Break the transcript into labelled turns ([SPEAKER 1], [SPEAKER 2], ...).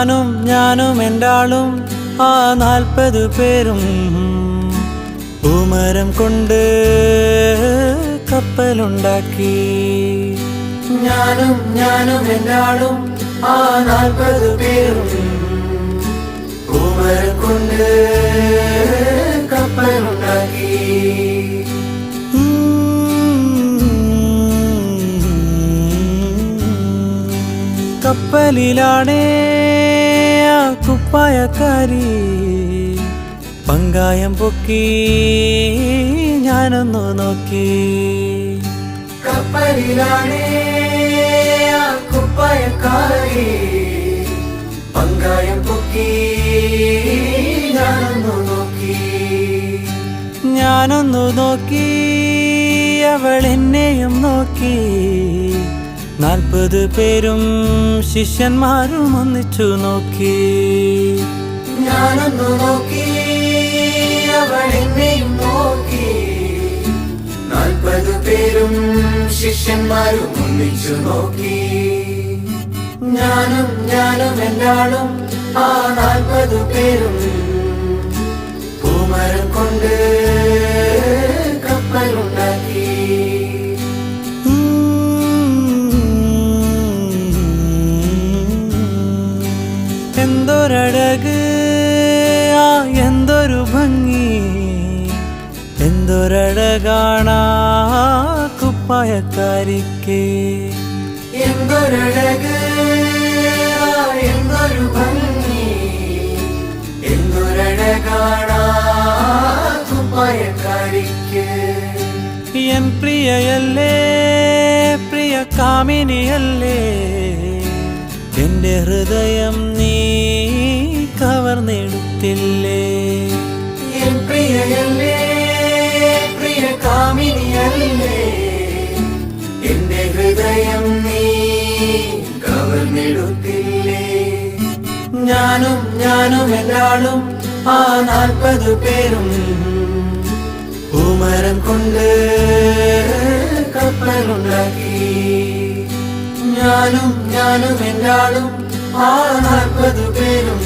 [SPEAKER 1] ഞാനും എൻ്റാളും ആ 40 പേരും പൂമരം കൊണ്ട് കപ്പലുണ്ടാക്കി. ഞാനും എൻ്റാളും ആ 40 പേരും പൂമരം കൊണ്ട് കപ്പലുണ്ടാക്കി. കപ്പലിലാണേ ആ കുപ്പായക്കാരി പങ്കായം പൊക്കി ഞാനൊന്നു നോക്കി. കപ്പലിലാണേ ആ കുപ്പായക്കാരി പങ്കായം പൊക്കി ഞാനൊന്നു നോക്കി. അവൾ എന്നെയും നോക്കി. 40 പേരും ശിഷ്യന്മാരും ഒന്നിച്ചു നോക്കി. ഞാനൊന്നു നോക്കി, അവൾ എന്നെയും നോക്കി. 40 പേരും ശിഷ്യന്മാരും ഒന്നിച്ചു നോക്കി. ഞാനും എൻ്റാളും ആ 40 പേരും പൂമരം കൊണ്ട് കപ്പലുണ്ടാക്കി. എന്തൊരഴക്, ആ എന്തൊരു ഭംഗി, എന്തൊരഴകാണാ കുപ്പായക്കാരിക്ക്. എന്തൊരഴക്, ആ എന്തൊരു ഭംഗി, എന്തൊരഴകാണാ കുപ്പായക്കാരിക്ക്. എൻ പ്രിയയല്ലേ, പ്രിയ കാമിനിയല്ലേ, എന്റെ ഹൃദയം നീ കവർന്നെടുത്തില്ലേ. എൻ പ്രിയയല്ലേ, പ്രിയ കാമിനിയല്ലേ, എന്റെ ഹൃദയം നീ കവർന്നെടുത്തില്ലേ. ഞാനും എൻ്റാളും ആ 40 പേരും പൂമരം കൊണ്ട് കപ്പലുണ്ടാക്കി. ഞാനും എൻ്റാളും ആ 40 പേരും